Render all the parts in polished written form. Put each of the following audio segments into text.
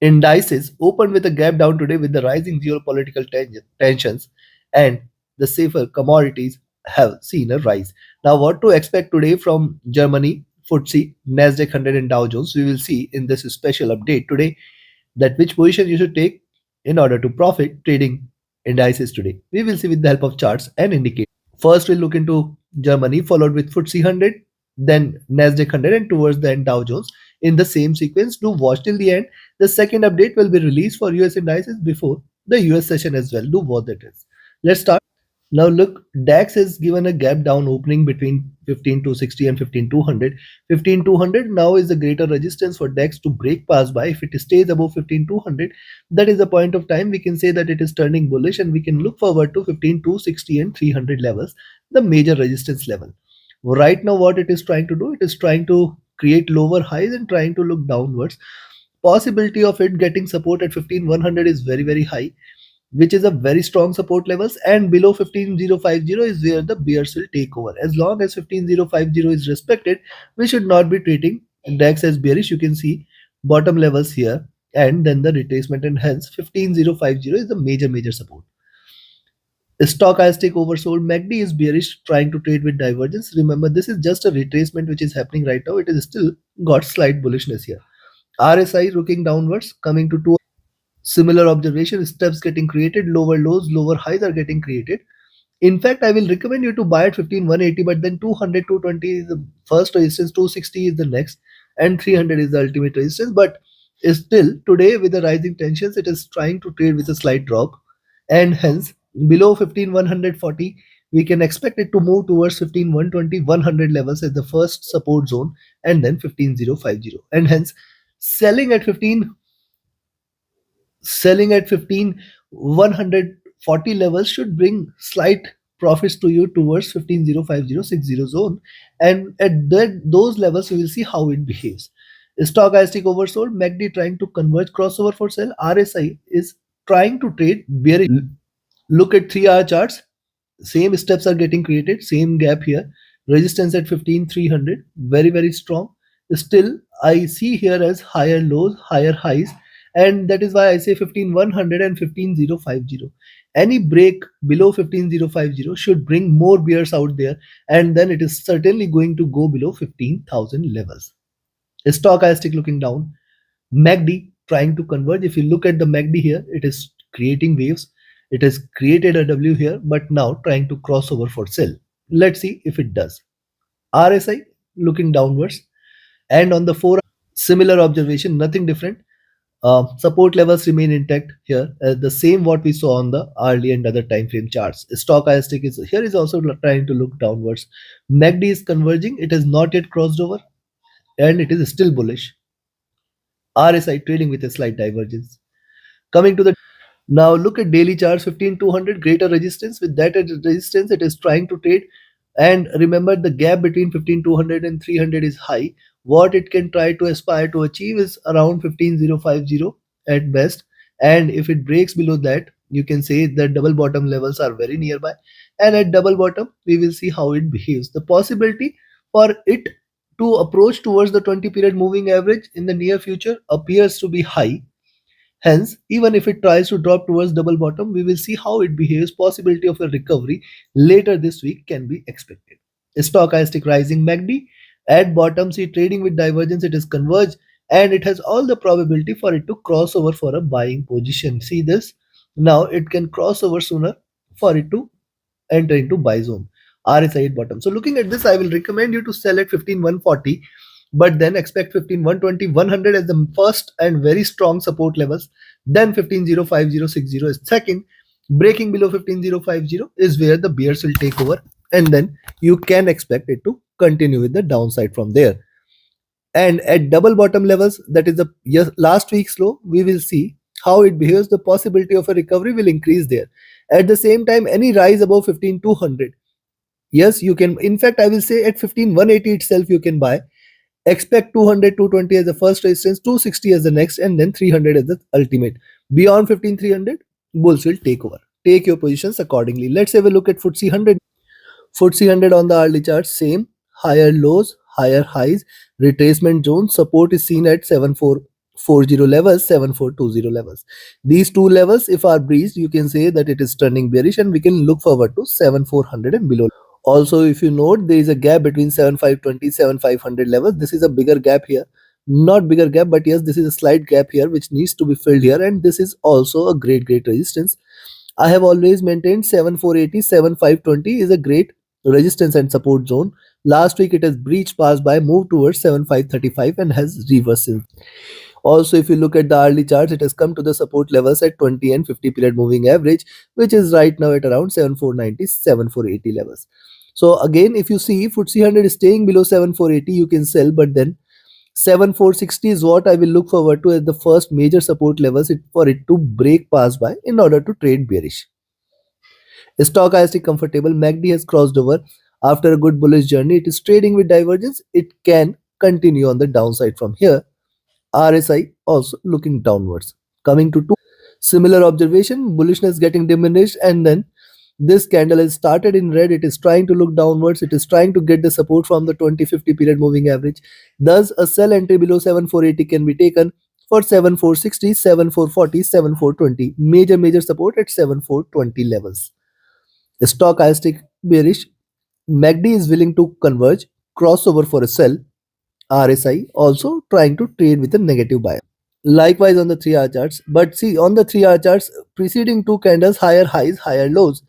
Indices opened with a gap down today with the rising geopolitical tensions, and the safer commodities have seen a rise. Now, what to expect today from Germany, Footsie, Nasdaq 100 and Dow Jones? We will see in this special update today that which position you should take in order to profit trading indices today. We will see with the help of charts and indicators. First, we'll look into Germany, followed with FTSE 100, then Nasdaq 100, and towards the end Dow Jones in the same sequence. Do watch till the end. The second update will be released for US indices before the US session as well. Do what that is. Let's start. Now look, DAX has given a gap down opening between 15260 and 15200. 15200 now is the greater resistance for DAX to break past by. If it stays above 15200, that is the point of time we can say that it is turning bullish, and we can look forward to 15260 and 300 levels, the major resistance level. Right now what it is trying to do, it is trying to create lower highs and trying to look downwards. Possibility of it getting support at 15100 is very high, which is a very strong support levels, and below 15050 is where the bears will take over. As long as 15050 is respected, we should not be treating DAX as bearish. You can see bottom levels here and then the retracement, and hence 15050 is the major support. Stochastic oversold. MACD is bearish, trying to trade with divergence. Remember, this is just a retracement which is happening right now. It is still got slight bullishness here. RSI looking downwards, coming to 2. Similar observation, steps getting created, lower lows, lower highs are getting created. In fact, I will recommend you to buy at 15180, but then 200, 220 is the first resistance, 260 is the next, and 300 is the ultimate resistance. But still, today with the rising tensions, it is trying to trade with a slight drop, and hence below 15140, we can expect it to move towards 15120, 100 levels as the first support zone, and then 15050, and hence selling at 15140 levels should bring slight profits to you towards 1505060 zone, and at those levels we will see how it behaves. Stochastic oversold, MACD trying to converge crossover for sell, RSI is trying to trade bearish. Look at 3-hour charts, same steps are getting created, same gap here, resistance at 15300, very strong. Still I see here as higher lows, higher highs, and that is why I say 15100 and 15050. Any break below 15050 should bring more bears out there, and then it is certainly going to go below 15,000 levels. Stochastic looking down, MACD trying to converge. If you look at the MACD here, it is creating waves. It has created a W here, but now trying to cross over for sell. Let's see if it does. RSI looking downwards, and on the 4, similar observation, nothing different. Support levels remain intact here, the same what we saw on the hourly and other time frame charts. Stochastic is here, is also trying to look downwards. MACD is converging, it has not yet crossed over, and it is still bullish. RSI trading with a slight divergence. Coming to the now look at daily charts, 15200 greater resistance. With that resistance, it is trying to trade, and remember the gap between 15200 and 300 is high. What it can try to aspire to achieve is around 15050 at best, and if it breaks below that, you can say that double bottom levels are very nearby, and at double bottom we will see how it behaves. The possibility for it to approach towards the 20 period moving average in the near future appears to be high. Hence, even if it tries to drop towards double bottom, we will see how it behaves. Possibility of a recovery later this week can be expected. Stochastic rising, MACD at bottom, see trading with divergence, it is converged, and it has all the probability for it to cross over for a buying position. See this? Now it can cross over sooner for it to enter into buy zone. RSI at bottom. So looking at this, I will recommend you to sell at 15140, but then expect 15120, 100 as the first and very strong support levels. Then 1505060 is second. Breaking below 15050 is where the bears will take over, and then you can expect it to continue with the downside from there. And at double bottom levels, that is the last week's low, we will see how it behaves. The possibility of a recovery will increase there. At the same time, any rise above 15200, yes, you can. In fact, I will say at 15180 itself you can buy. Expect 200, 220 as the first resistance, 260 as the next, and then 300 as the ultimate. Beyond 15300, bulls will take over. Take your positions accordingly. Let's have a look at FTSE 100. FTSE 100 on the hourly chart, same. Higher lows, higher highs, retracement zone. Support is seen at 40 levels, 7420 levels. These two levels, if are breached, you can say that it is turning bearish and we can look forward to 7400 and below. Also, if you note, there is a gap between 7520, 7500 levels. This is a bigger gap here. Not bigger gap, but yes, this is a slight gap here which needs to be filled here, and this is also a great resistance. I have always maintained 7480, 7520 is a great resistance and support zone. Last week it has breached, passed by, moved towards 7535 and has reversed since. Also, if you look at the hourly charts, it has come to the support levels at 20 and 50 period moving average, which is right now at around 7490, 7480 levels. So again, if you see FTSE100 is staying below 7480, you can sell, but then 7460 is what I will look forward to as the first major support levels for it to break pass by in order to trade bearish. Stochastic comfortable, MACD has crossed over after a good bullish journey. It is trading with divergence. It can continue on the downside from here. RSI also looking downwards. Coming to two similar observation, bullishness getting diminished, and then this candle has started in red. It is trying to look downwards. It is trying to get the support from the 20-50 period moving average. Thus, a sell entry below 7480 can be taken for 7460, 7440, 7420. Major support at 7420 levels. Stochastic bearish. MACD is willing to converge, crossover for a sell. RSI also trying to trade with a negative bias. Likewise on the 3-hour charts, but see on the 3-hour charts, preceding two candles, higher highs, higher lows.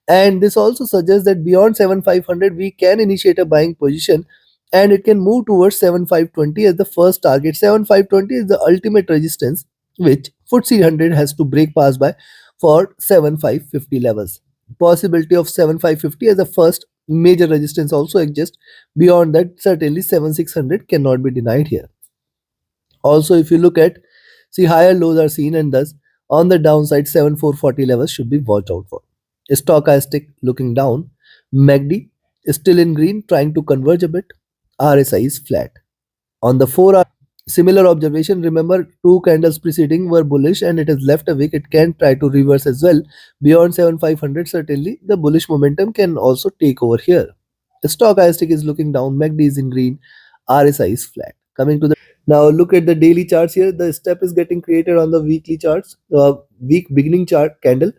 And this also suggests that beyond 7500 we can initiate a buying position, and it can move towards 7520 as the first target. 7520 is the ultimate resistance which FTSE100 has to break past by for 7550 levels. Possibility of 7550 as the first major resistance also exists. Beyond that, certainly 7600 cannot be denied here. Also, if you look at, see, higher lows are seen, and thus on the downside 7440 levels should be watched out for. Stochastic looking down. MACD is still in green, trying to converge a bit. RSI is flat. On the 4-hour, similar observation. Remember, two candles preceding were bullish and it has left a wick. It can try to reverse as well. Beyond 7500, certainly the bullish momentum can also take over here. The stochastic is looking down. MACD is in green. RSI is flat. Coming to the now, look at the daily charts here. The step is getting created on the weekly charts, week beginning chart candle,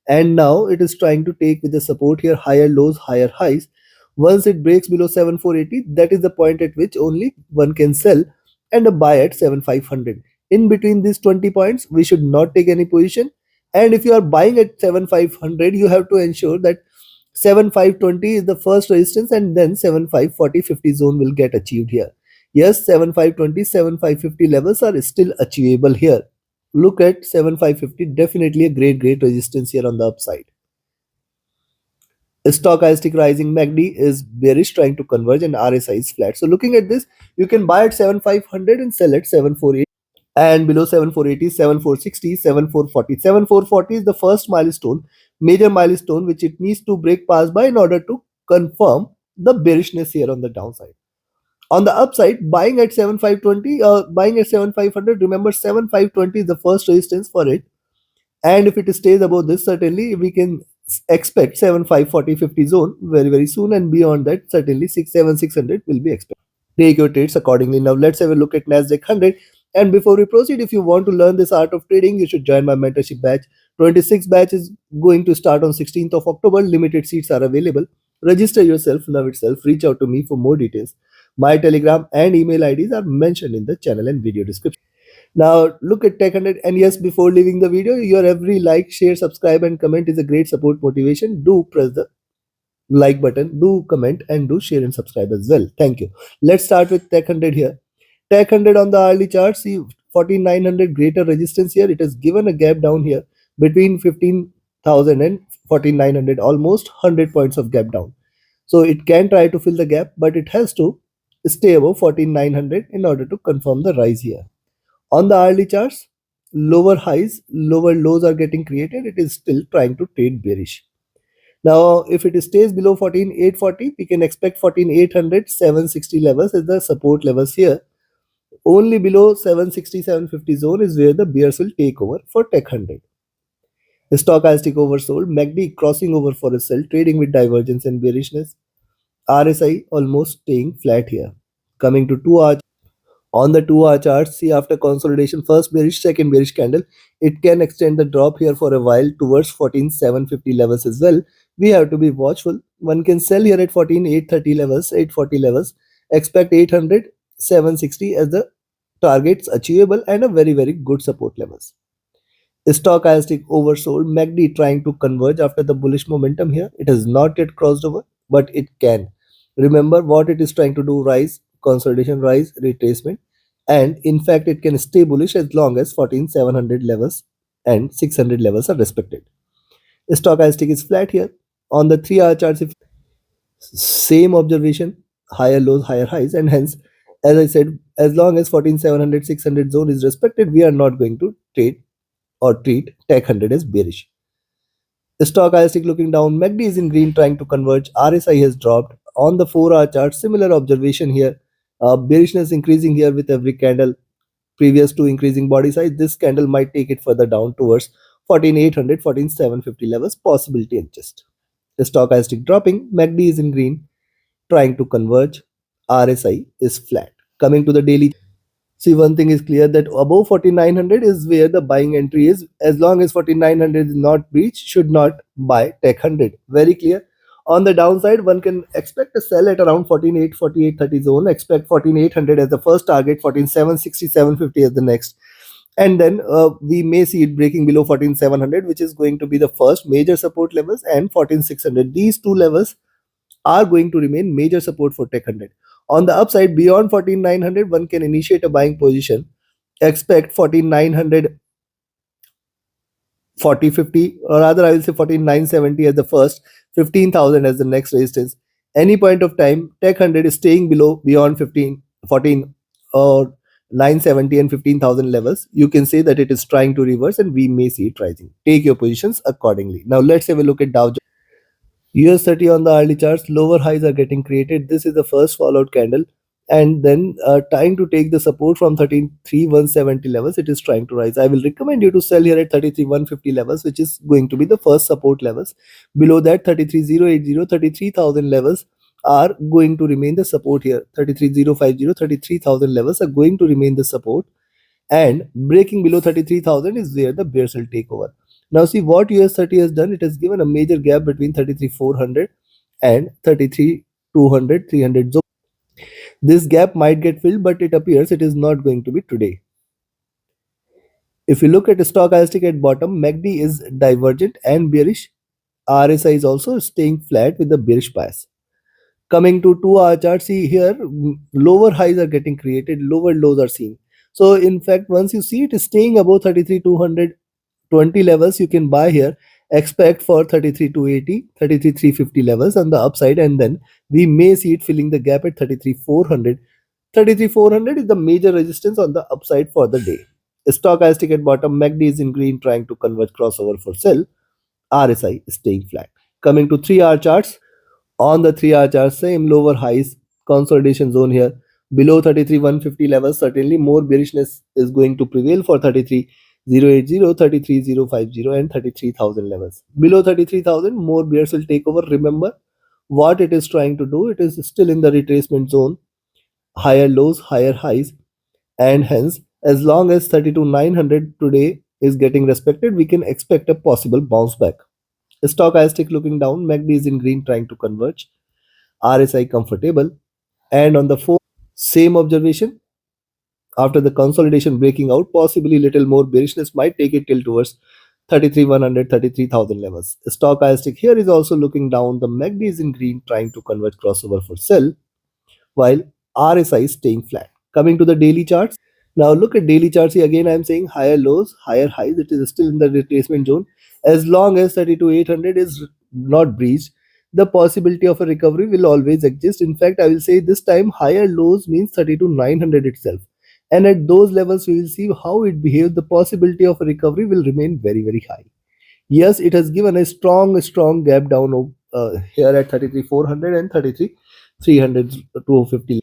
and now it is trying to take with the support here, higher lows, higher highs. Once it breaks below 7480, that is the point at which only one can sell and a buy at 7500. In between these 20 points, we should not take any position. And if you are buying at 7500, you have to ensure that 7520 is the first resistance, and then 7540 50 zone will get achieved here. Yes, 7520, 7550 levels are still achievable here. Look at 7550, definitely a great resistance here on the upside. Stochastic rising, MACD is bearish, trying to converge, and RSI is flat. So looking at this, you can buy at 7500 and sell at 748, and below 7480, 7460, 7440. 7440 is the first milestone, major milestone which it needs to break past by in order to confirm the bearishness here on the downside. On the upside, buying at 7520, buying at 7500, remember 7520 is the first resistance for it, and if it stays above this, certainly we can expect 7540 50 zone very soon, and beyond that certainly 67600 will be expected. Take your trades accordingly. Now let's have a look at Nasdaq 100. And before we proceed, if you want to learn this art of trading, you should join my mentorship batch. 26 batch is going to start on 16th of October. Limited seats are available. Register yourself now itself. Reach out to me for more details. My Telegram and email IDs are mentioned in the channel and video description. Now look at Tech 100, and yes, before leaving the video, your every like, share, subscribe and comment is a great support motivation. Do press the like button, do comment, and do share and subscribe as well. Thank you. Let's start with Tech 100 here. Tech 100 on the hourly chart, see 14900 greater resistance here. It has given a gap down here between 15,000 and 14900, almost 100 points of gap down. So it can try to fill the gap, but it has to stay above 14900 in order to confirm the rise here. On the hourly charts, lower highs, lower lows are getting created. It is still trying to trade bearish. Now, if it stays below 14840, we can expect 14800, 760 levels as the support levels here. Only below 760, 750 zone is where the bears will take over for Tech 100. The stochastic oversold, MACD crossing over for a sell, trading with divergence and bearishness. RSI almost staying flat here. Coming to 2 hour, On the 2 hour chart, see after consolidation, first bearish, second bearish candle, it can extend the drop here for a while towards 14,750 levels as well. We have to be watchful. One can sell here at 14,830 levels, 840 levels. Expect 800, 760 as the targets achievable and a very good support levels. Stochastic oversold, MACD trying to converge after the bullish momentum here. It has not yet crossed over, but it can. Remember what it is trying to do: rise, consolidation, rise, retracement, and in fact it can stay bullish as long as 14,700 levels and 600 levels are respected. Stochastic is flat here. On the 3 hour charts, if same observation, higher lows, higher highs, and hence, as I said, as long as 14,700, 600 zone is respected, we are not going to trade or treat Tech 100 as bearish. Stochastic looking down, MACD is in green trying to converge, RSI has dropped. On the 4 hour chart, similar observation here. Bearishness increasing here with every candle previous to increasing body size. This candle might take it further down towards 14,800, 14,750 levels, possibility adjust. Stochastic dropping, MACD is in green trying to converge, RSI is flat. Coming to the daily, see, one thing is clear that above 4900 is where the buying entry is. As long as 4900 is not breached, should not buy Tech 100. Very clear. On the downside, one can expect a sell at around 14,800, 4830 zone. Expect 14,800 as the first target, 14,760, 750 as the next. And then we may see it breaking below 14,700, which is going to be the first major support levels, and 14,600. These two levels are going to remain major support for Tech 100. On the upside, beyond 14,900, one can initiate a buying position. Expect 14,900, 4050, or rather I will say 14,970 as the first, 15,000 as the next resistance. Any point of time, Tech 100 is staying below, beyond 15, 14 or 970 and 15,000 levels. You can say that it is trying to reverse and we may see it rising. Take your positions accordingly. Now let's have a look at Dow Jones. US30 on the early charts, lower highs are getting created. This is the first fallout candle, and then trying to take the support from 33,170 levels. It is trying to rise. I will recommend you to sell here at 33,150 levels, which is going to be the first support levels. Below that, 33,080, 33,000 levels are going to remain the support here. 33,050, 33,000 levels are going to remain the support, and breaking below 33,000 is where the bears will take over. Now see what US30 has done. It has given a major gap between 33,400 and 33,200, 300 zone. This gap might get filled, but it appears it is not going to be today. If you look at the stochastic at bottom, MACD is divergent and bearish. RSI is also staying flat with the bearish bias. Coming to 2 hour chart, see here, lower highs are getting created, lower lows are seen. So in fact, once you see it is staying above 33,220 levels, you can buy here. Expect for 33,280, 33,350 levels on the upside, and then we may see it filling the gap at 33,400. 33,400 is the major resistance on the upside for the day. Stochastic at bottom, MACD is in green trying to converge crossover for sell. RSI is staying flat. Coming to 3 hour charts, on the 3 hour chart, same lower highs, consolidation zone here. Below 33,150 levels, certainly more bearishness is going to prevail for 33,080, 33,050 and 33,000 levels. Below 33,000, more bears will take over. Remember what it is trying to do. It is still in the retracement zone, higher lows, higher highs, and hence as long as 32,900 today is getting respected, we can expect a possible bounce back. Stochastic looking down, MACD is in green trying to converge, RSI comfortable, and on the 4, same observation. After the consolidation breaking out, possibly little more bearishness might take it till towards 33,100, 33,000 levels. Stochastic here is also looking down. The MACD is in green trying to converge crossover for sell, while RSI is staying flat. Coming to the daily charts. Now look at daily charts. Here again I am saying higher lows, higher highs. It is still in the retracement zone. As long as 32,800 is not breached, the possibility of a recovery will always exist. In fact, I will say this time higher lows means 32,900 itself. And at those levels, we will see how it behaves. The possibility of a recovery will remain very high. Yes, it has given a strong gap down here at 33,400 and 33,300 to 250.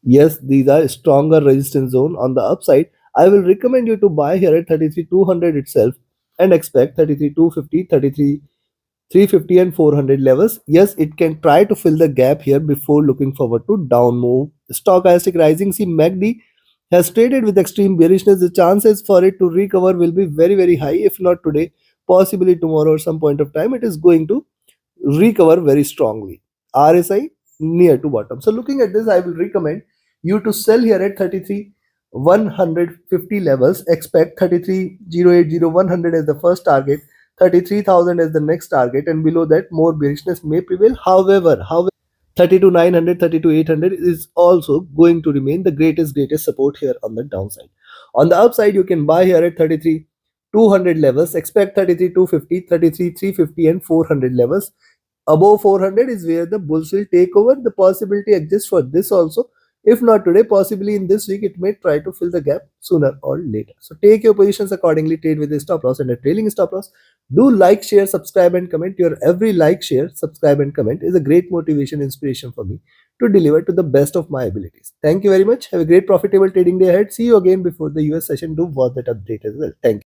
Yes, these are stronger resistance zone. On the upside, I will recommend you to buy here at 33,200 itself and expect 33,250, 33,350 and 400 levels. Yes, it can try to fill the gap here before looking forward to down move. Stochastic rising, see MACD has traded with extreme bearishness, the chances for it to recover will be very, very high. If not today, possibly tomorrow or some point of time, it is going to recover very strongly. RSI near to bottom. So looking at this, I will recommend you to sell here at 33,150 levels. Expect 33,080,100 as the first target, 33,000 as the next target, and below that more bearishness may prevail. However, 32,900, 32,800 is also going to remain the greatest support here on the downside. On the upside, you can buy here at 33,200 levels. Expect 33,250, 33,350 and 400 levels. Above 400 is where the bulls will take over. The possibility exists for this also. If not today, possibly in this week, it may try to fill the gap sooner or later. So take your positions accordingly, trade with a stop loss and a trailing stop loss. Do like, share, subscribe and comment. Your every like, share, subscribe and comment is a great motivation, inspiration for me to deliver to the best of my abilities. Thank you very much. Have a great profitable trading day ahead. See you again before the US session. Do watch that update as well. Thank you.